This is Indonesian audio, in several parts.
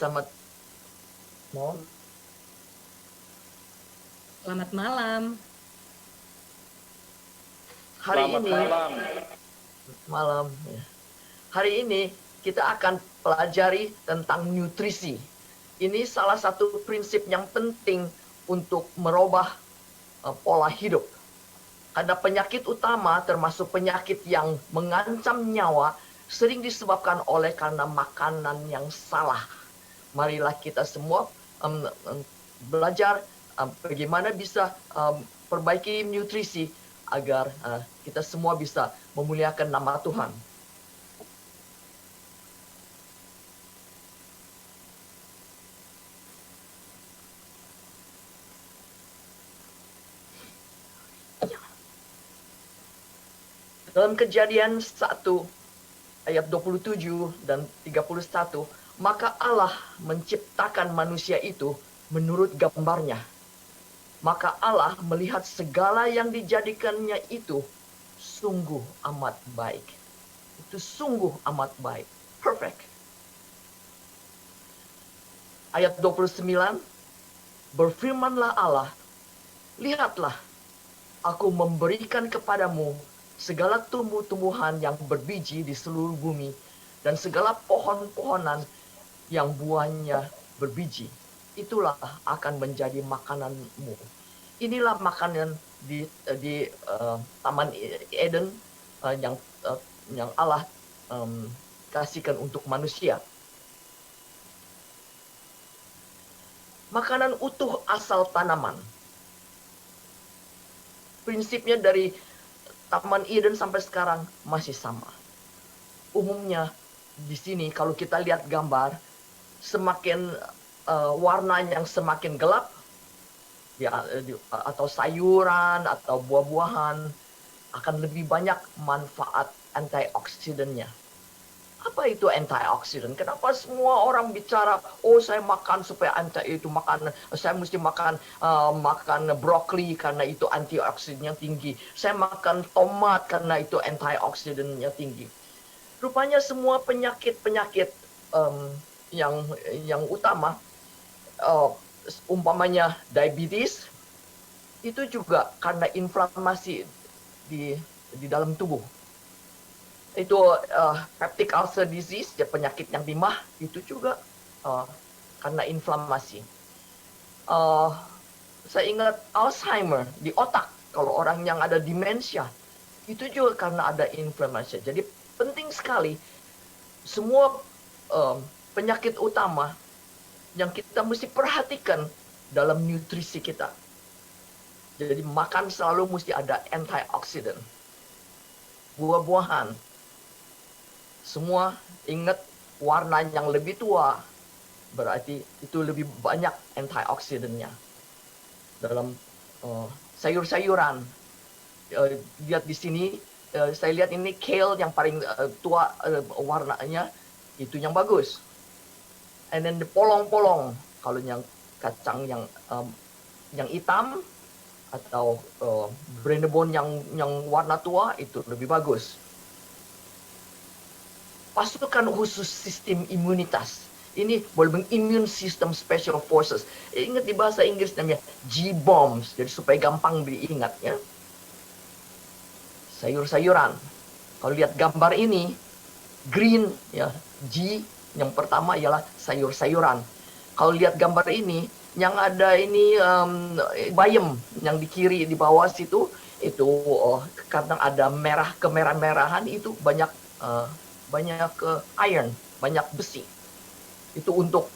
Selamat malam. Selamat malam. Hari Selamat ini malam. malam. Hari ini kita akan pelajari tentang nutrisi. Ini salah satu prinsip yang penting untuk merubah pola hidup. Karena penyakit utama termasuk penyakit yang mengancam nyawa sering disebabkan oleh karena makanan yang salah. Marilah kita semua belajar bagaimana bisa perbaiki nutrisi agar kita semua bisa memuliakan nama Tuhan. Dalam Kejadian 1 ayat 27 dan 31, maka Allah menciptakan manusia itu menurut gambarnya. Maka Allah melihat segala yang dijadikannya itu sungguh amat baik. Itu sungguh amat baik. Perfect. Ayat 29, berfirmanlah Allah, lihatlah, aku memberikan kepadamu segala tumbuh-tumbuhan yang berbiji di seluruh bumi, dan segala pohon-pohonan yang buahnya berbiji. Itulah akan menjadi makananmu. Inilah makanan di Taman Eden yang Allah kasihkan untuk manusia. Makanan utuh asal tanaman. Prinsipnya dari Taman Eden sampai sekarang masih sama. Umumnya di sini kalau kita lihat gambar, semakin warna yang semakin gelap, ya, atau sayuran atau buah-buahan akan lebih banyak manfaat antioksidannya. Apa itu antioksidan? Kenapa semua orang bicara, oh saya makan supaya saya mesti makan brokoli karena itu antioksidannya tinggi. Saya makan tomat karena itu antioksidannya tinggi. Rupanya semua penyakit-penyakit yang utama, umpamanya diabetes, itu juga karena inflamasi di dalam tubuh. Itu peptic ulcer disease, penyakit yang di mah, itu juga karena inflamasi. Saya ingat Alzheimer di otak, kalau orang yang ada demensia, itu juga karena ada inflamasi. Jadi penting sekali semua penyakit utama yang kita mesti perhatikan dalam nutrisi kita. Jadi makan selalu mesti ada antioksidan. Buah-buahan, semua ingat warna yang lebih tua, berarti itu lebih banyak antioksidannya. Dalam sayur-sayuran, lihat di sini, saya lihat ini kale yang paling tua warnanya, itu yang bagus. And then the polong-polong, kalau yang kacang yang hitam atau brandebon yang warna tua itu lebih bagus. Pasukan khusus sistem imunitas. Ini boleh immune system special forces. Ingat di bahasa Inggris namanya G-bombs, jadi supaya gampang diingat ya. Sayur-sayuran. Kalau lihat gambar ini, green ya, G yang pertama ialah sayur-sayuran. Kalau lihat gambar ini, yang ada ini bayam yang di kiri di bawah situ, itu kadang ada merah kemerah-merahan, itu banyak iron, banyak besi. Itu untuk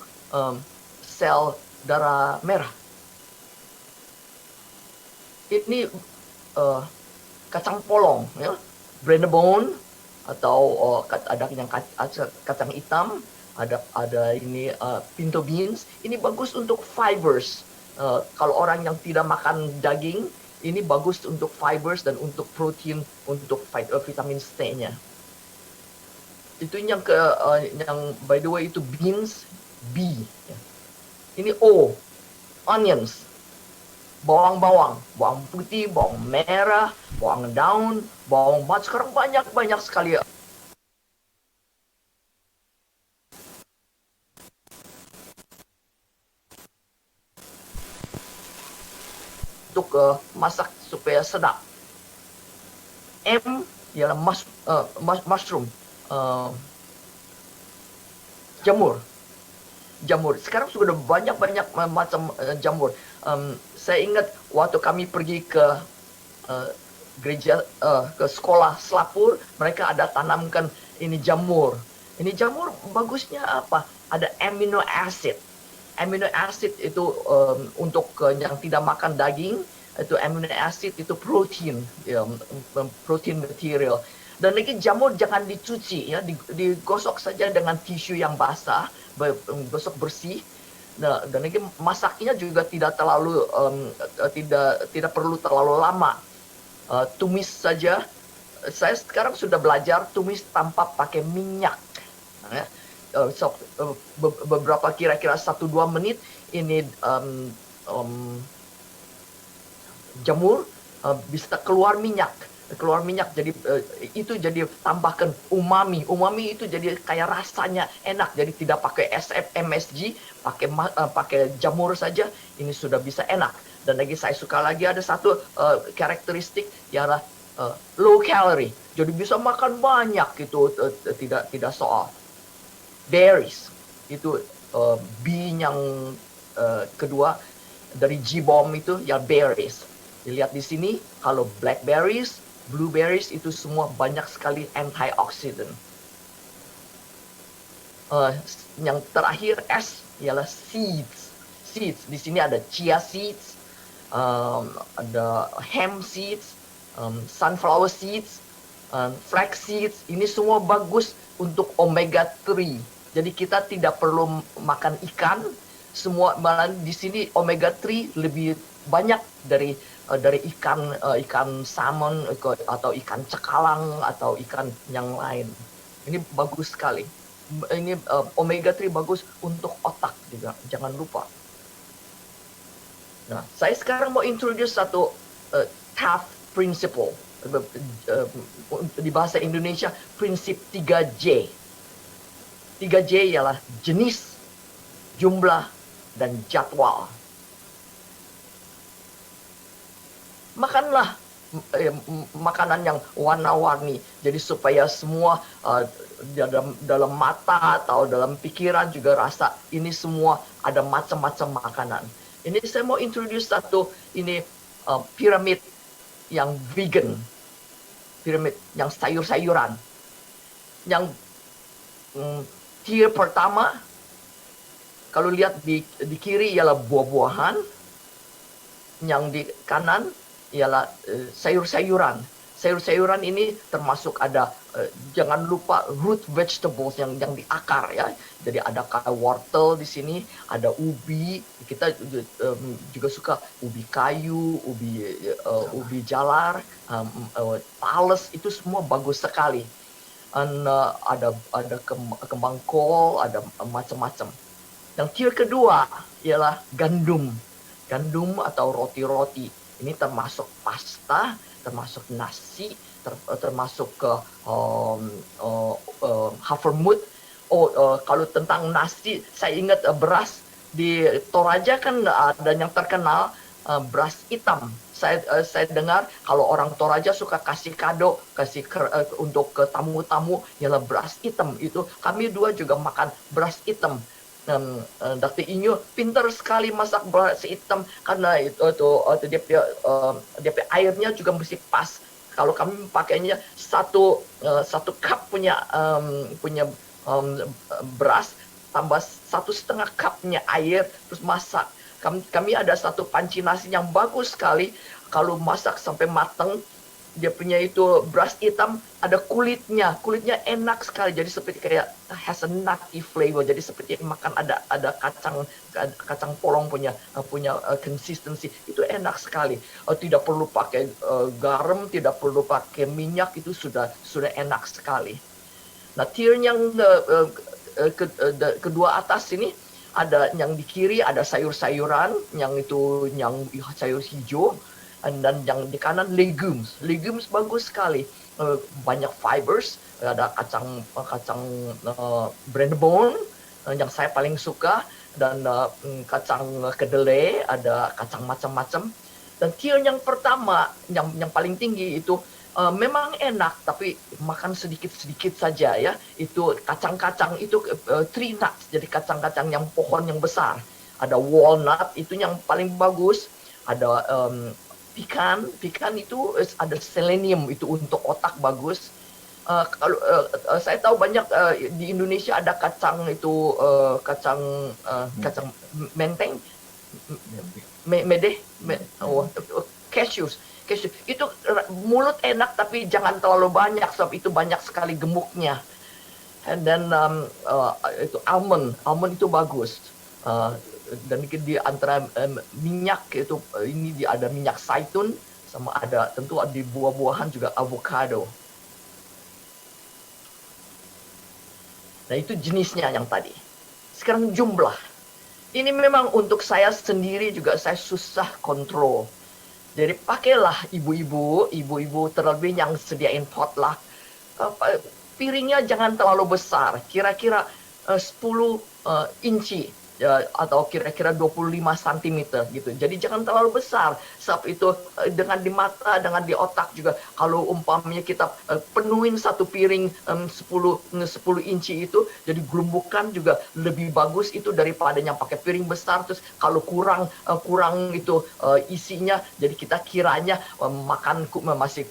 sel darah merah. Ini kacang polong ya, brandebone, atau ada yang kacang hitam, ada ini pinto beans. Ini bagus untuk fibers. Kalau orang yang tidak makan daging, ini bagus untuk fibers dan untuk protein, untuk vitamin C-nya. Itu yang by the way itu beans, B. Ini O, onions, bawang-bawang, bawang putih, bawang merah, bawang daun, bawang mat. Sekarang banyak sekali untuk masak supaya sedap. M ialah mushroom, jamur. Sekarang sudah banyak macam jamur. Saya ingat waktu kami pergi ke gereja, ke sekolah Selapur, mereka ada tanamkan ini jamur. Ini jamur bagusnya apa? Ada amino acid. Amino acid itu untuk yang tidak makan daging, itu amino acid itu protein, ya, protein material. Dan lagi jamur jangan dicuci, ya, digosok saja dengan tisu yang basah, gosok bersih. Nah, dan lagi masaknya juga tidak terlalu tidak perlu terlalu lama. Tumis saja. Saya sekarang sudah belajar tumis tanpa pakai minyak. Ya. Beberapa kira-kira 1-2 menit ini jamur bisa keluar minyak, jadi itu jadi tambahkan umami itu jadi kayak rasanya enak, jadi tidak pakai MSG, pakai jamur saja ini sudah bisa enak. Dan lagi saya suka lagi ada satu karakteristik ialah low calorie, jadi bisa makan banyak itu, tidak soal. Berries itu B yang kedua dari G-bomb itu ya berries. Dilihat di sini, kalau blackberries, blueberries itu semua banyak sekali antioksidan. Yang terakhir S ialah seeds. Di sini ada chia seeds, ada hemp seeds, sunflower seeds, flax seeds. Ini semua bagus untuk omega 3. Jadi kita tidak perlu makan ikan. Semua malah di sini omega 3 lebih banyak dari ikan salmon atau ikan cakalang atau ikan yang lain. Ini bagus sekali. Ini omega 3 bagus untuk otak juga, jangan lupa. Nah, saya sekarang mau introduce satu Taft Principle. Di bahasa Indonesia prinsip 3J. 3J ialah jenis, jumlah, dan jadwal. Makanlah makanan yang warna-warni, jadi supaya semua dalam mata atau dalam pikiran juga rasa ini semua ada macam-macam makanan. Ini saya mau introduce satu ini piramid yang vegan, piramid yang sayur-sayuran. Yang tier pertama, kalau lihat di kiri ialah buah-buahan, yang di kanan ialah sayur-sayuran. Sayur-sayuran ini termasuk ada jangan lupa root vegetables yang di akar, ya. Jadi ada kayak wortel di sini, ada ubi. Kita juga suka ubi kayu, ubi jalar, tales, itu semua bagus sekali. Dan ada kembang kol, ada macam-macam. Yang tier kedua ialah gandum atau roti-roti. Ini termasuk pasta, termasuk nasi, termasuk ke havermut. Kalau tentang nasi, saya ingat beras di Toraja kan ada yang terkenal beras hitam. Saya dengar kalau orang Toraja suka kasih kado, untuk ke tamu-tamu ialah beras hitam. Itu kami dua juga makan beras hitam. Dr. Inyo pintar sekali masak beras hitam karena itu dia airnya juga mesti pas. Kalau kami pakainya satu cup punya beras tambah 1,5 cupnya air terus masak. Kami ada satu panci nasi yang bagus sekali, kalau masak sampai matang. Dia punya itu beras hitam, ada kulitnya enak sekali, jadi seperti kayak has a nutty flavor, jadi seperti makan ada kacang polong punya consistency, itu enak sekali. Tidak perlu pakai garam, tidak perlu pakai minyak, itu sudah enak sekali. Nah, tier yang kedua atas ini, ada yang di kiri ada sayur-sayuran, yang sayur hijau. Dan yang di kanan legumes bagus sekali, banyak fibers, ada kacang brandebone yang saya paling suka, dan kacang kedelai, ada kacang macam-macam. Dan tier yang pertama, yang paling tinggi itu memang enak, tapi makan sedikit-sedikit saja ya. Itu kacang-kacang itu tree nuts, jadi kacang-kacang yang pohon yang besar. Ada walnut itu yang paling bagus. Ada pikan itu ada selenium itu untuk otak bagus. Kalau saya tahu banyak di Indonesia ada kacang itu kacang menteng, mede, cashews. Itu mulut enak tapi jangan terlalu banyak sebab itu banyak sekali gemuknya. And then itu almond itu bagus. Dan di antara minyak itu ini ada minyak zaitun sama ada tentu di buah-buahan juga avocado. Nah itu jenisnya yang tadi. Sekarang jumlah. Ini memang untuk saya sendiri juga saya susah kontrol. Jadi pakailah ibu-ibu terlebih yang sediain potluck. Piringnya jangan terlalu besar, kira-kira 10 inci atau kira-kira 25 cm gitu. Jadi jangan terlalu besar. Sebab itu dengan di mata, dengan di otak juga. Kalau umpamanya kita penuhin satu piring 10 inci itu, jadi gelumbukan juga lebih bagus itu daripada yang pakai piring besar. Terus kalau kurang itu isinya, jadi kita kiranya makan masih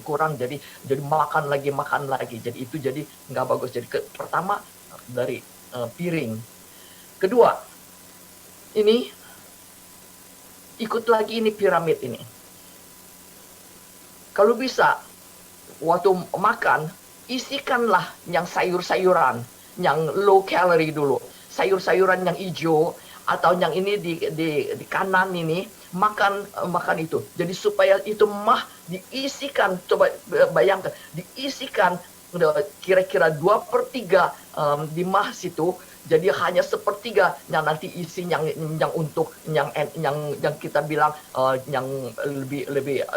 kurang. Jadi makan lagi. Jadi itu jadi nggak bagus. Jadi pertama dari piring. Kedua, ini ikut lagi ini piramid ini. Kalau bisa, waktu makan, isikanlah yang sayur-sayuran, yang low calorie dulu. Sayur-sayuran yang hijau, atau yang ini di kanan ini, makan itu. Jadi supaya itu diisikan, coba bayangkan, diisikan kira-kira 2/3 di situ. Jadi hanya sepertiga yang nanti isi yang untuk yang kita bilang yang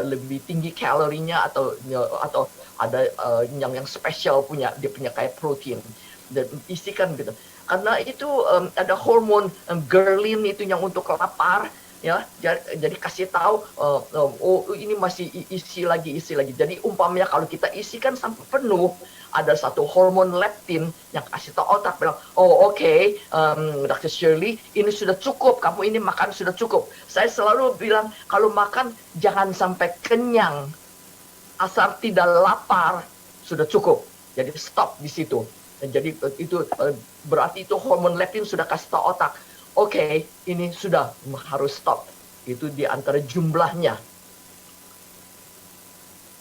lebih tinggi kalorinya atau ada yang spesial punya dia punya kayak protein dan isikan gitu. Karena itu ada hormon ghrelin itu yang untuk lapar ya. Jadi kasih tahu oh ini masih isi lagi. Jadi umpamanya kalau kita isikan sampai penuh, ada satu hormon leptin yang kasih tahu otak bilang, oh oke, Dr. Shirley, ini sudah cukup, kamu ini makan sudah cukup. Saya selalu bilang kalau makan jangan sampai kenyang, asal tidak lapar sudah cukup. Jadi stop di situ. Dan jadi itu berarti itu hormon leptin sudah kasih tahu otak, oke, ini sudah harus stop. Itu di antara jumlahnya.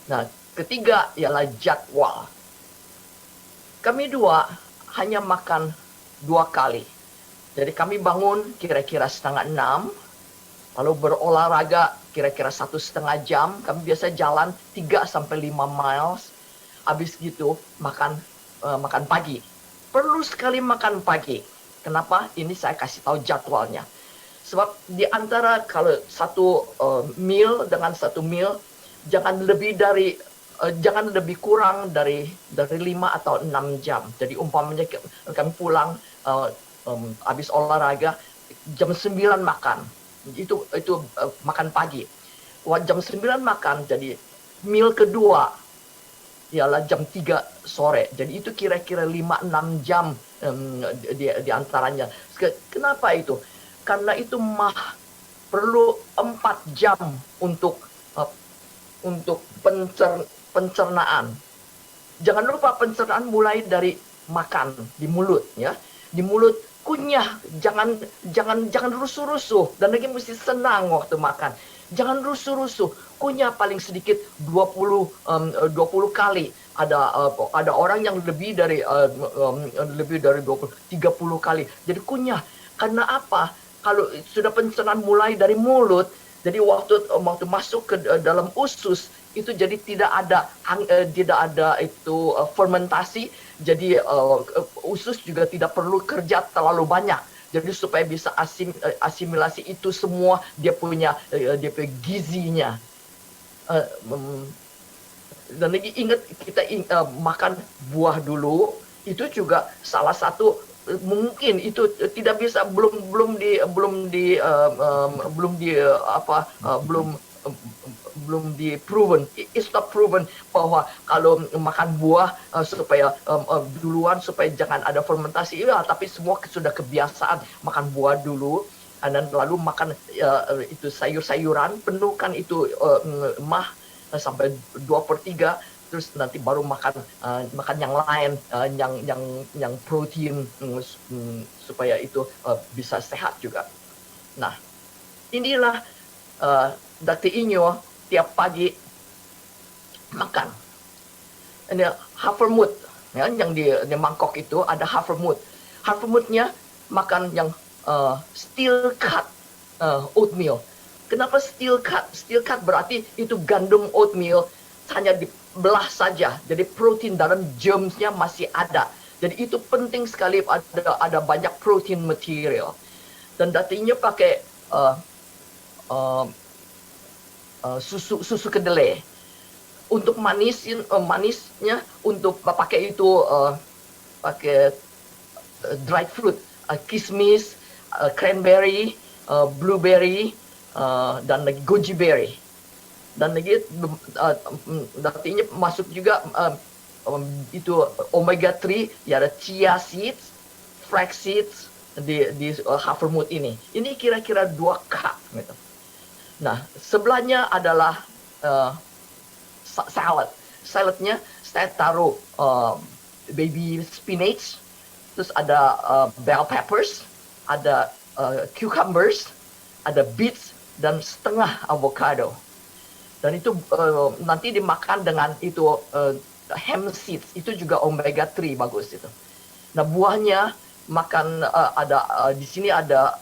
Nah, ketiga ialah jadwal. Kami dua hanya makan 2 kali. Jadi kami bangun kira-kira 5:30, lalu berolahraga kira-kira 1,5 jam. Kami biasa jalan 3-5 miles. Habis gitu makan pagi. Perlu sekali makan pagi. Kenapa? Ini saya kasih tahu jadwalnya. Sebab di antara kalau satu meal dengan satu meal jangan lebih kurang dari 5 atau 6 jam. Jadi umpamanya kami pulang habis olahraga jam 9 makan. Itu makan pagi. Jam 9 makan, jadi meal kedua ialah jam 3 sore. Jadi itu kira-kira 5-6 jam di antaranya. Kenapa itu? Karena itu perlu 4 jam untuk pencernaan. Jangan lupa pencernaan mulai dari makan di mulut ya. Di mulut kunyah, jangan rusuh-rusuh dan lagi mesti senang waktu makan. Jangan rusuh-rusuh. Kunyah paling sedikit 20 kali. Ada orang yang lebih dari 20 30 kali. Jadi kunyah. Karena apa? Kalau sudah pencernaan mulai dari mulut, jadi waktu masuk ke dalam usus itu jadi tidak ada itu fermentasi. Jadi usus juga tidak perlu kerja terlalu banyak. Jadi supaya bisa asimilasi itu semua dia punya gizinya. Dan lagi ingat kita makan buah dulu, itu juga salah satu mungkin itu tidak bisa belum di proven, it's not proven bahwa kalau makan buah supaya duluan supaya jangan ada fermentasi, ya, tapi semua sudah kebiasaan makan buah dulu dan lalu makan itu sayur-sayuran, penuhkan itu sampai 2/3, terus nanti baru makan yang lain, yang protein, supaya itu bisa sehat juga. Nah, inilah Dr. Inyo tiap pagi makan. Ini havermut, ya, yang di mangkok itu ada havermut. Havermutnya makan yang steel cut oatmeal. Kenapa steel cut? Steel cut berarti itu gandum oatmeal hanya dibelah saja. Jadi protein dalam germsnya masih ada. Jadi itu penting sekali, ada banyak protein material. Dan datinya pakai susu kedelai. Untuk manisnya untuk pakai itu pakai dried fruit, kismis, cranberry, blueberry, dan lagi goji berry. Dan lagi artinya masuk juga itu omega 3, ya, ada chia seeds, flax seeds di havermut ini. Ini kira-kira 2 cup gitu. Nah, sebelahnya adalah salad. Saladnya saya taruh baby spinach, terus ada bell peppers, ada cucumbers, ada beets, dan setengah avocado. Dan itu nanti dimakan dengan itu hemp seeds, itu juga omega 3 bagus itu. Nah, buahnya makan ada di sini ada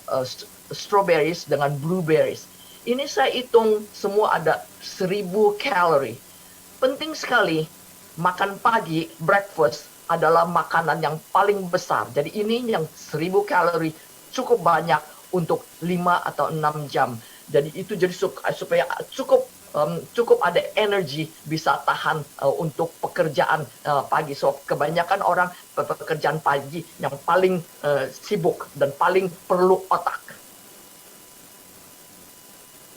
strawberries dengan blueberries. Ini saya hitung semua ada 1000 kalori. Penting sekali, makan pagi, breakfast adalah makanan yang paling besar. Jadi ini yang 1000 kalori cukup banyak untuk 5 atau 6 jam. Jadi itu jadi supaya cukup ada energi bisa tahan untuk pekerjaan pagi. So kebanyakan orang pekerjaan pagi yang paling sibuk dan paling perlu otak.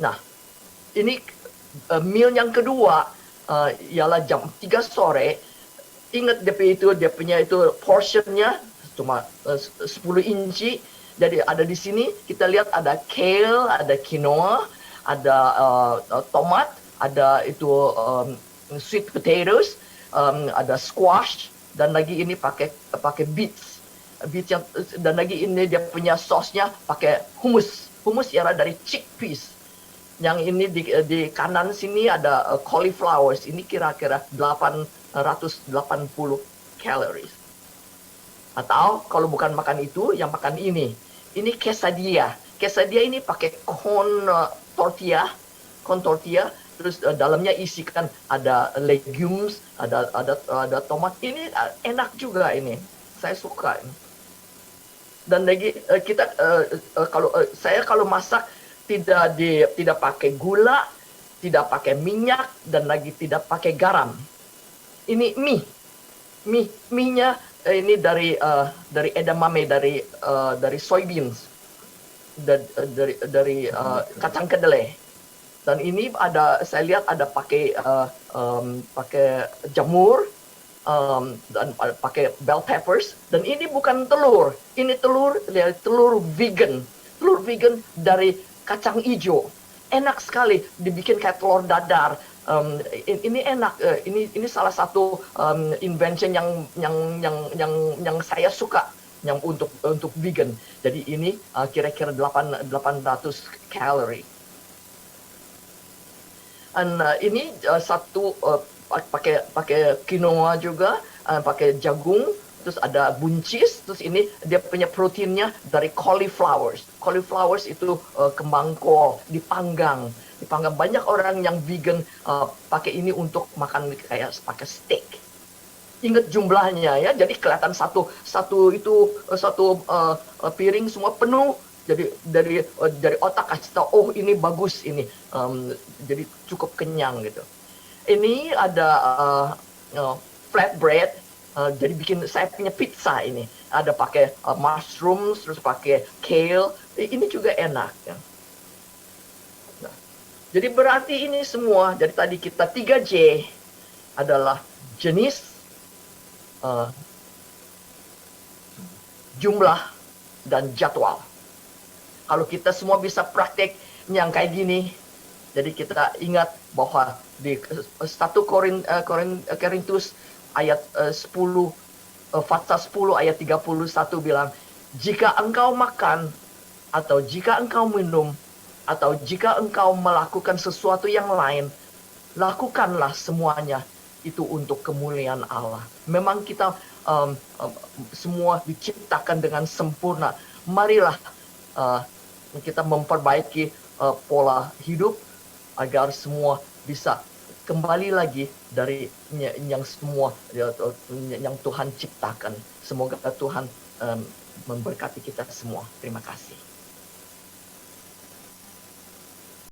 Nah, ini meal yang kedua ialah jam 3 sore. Ingat dia punya itu portionnya cuma 10 inci. Jadi ada di sini kita lihat ada kale, ada quinoa, ada tomat, ada itu sweet potatoes, ada squash, dan lagi ini pakai beets. Beets yang, dan lagi ini dia punya sausnya pakai hummus. Hummus ialah dari chickpeas. Yang ini di kanan sini ada cauliflowers. Ini kira-kira 880 calories. Atau kalau bukan makan itu, yang makan ini. Ini quesadilla. Quesadilla ini pakai corn tortilla. Terus dalamnya isikan ada legumes, ada tomat. Ini enak juga ini. Saya suka ini. Dan lagi kita kalau masak tidak pakai gula, tidak pakai minyak, dan lagi tidak pakai garam. Ini mie-nya ini dari edamame, dari soybeans, dari kacang kedelai. Dan ini saya lihat ada pakai jamur, dan pakai bell peppers. Dan ini bukan telur, ini telur vegan. Telur vegan dari kacang hijau, enak sekali dibikin kayak telur dadar. Ini enak. Ini salah satu invention yang saya suka, yang untuk vegan. Jadi ini kira-kira 800 kalori. Dan ini satu pakai quinoa juga, pakai jagung. Terus ada buncis, terus ini dia punya proteinnya dari cauliflowers. Cauliflowers itu kembang kol, dipanggang. Banyak orang yang vegan pakai ini untuk makan kayak pakai steak. Ingat jumlahnya ya, jadi kelihatan satu piring semua penuh. Jadi dari otak kasih tahu, oh ini bagus ini, jadi cukup kenyang gitu. Ini ada flatbread. jadi bikin saya punya pizza ini. Ada pakai mushrooms, terus pakai kale. Ini juga enak. Ya. Nah, jadi berarti ini semua, jadi tadi kita 3J adalah jenis, uh, jumlah, dan jadwal. Kalau kita semua bisa praktek yang kayak gini, jadi kita ingat bahwa di 1 Korintus ayat 10, pasal 10 ayat 31 bilang, jika engkau makan, atau jika engkau minum, atau jika engkau melakukan sesuatu yang lain, lakukanlah semuanya itu untuk kemuliaan Allah. Memang kita semua diciptakan dengan sempurna. Marilah kita memperbaiki pola hidup agar semua bisa kembali lagi dari yang semua yang Tuhan ciptakan. Semoga Tuhan memberkati kita semua. Terima kasih.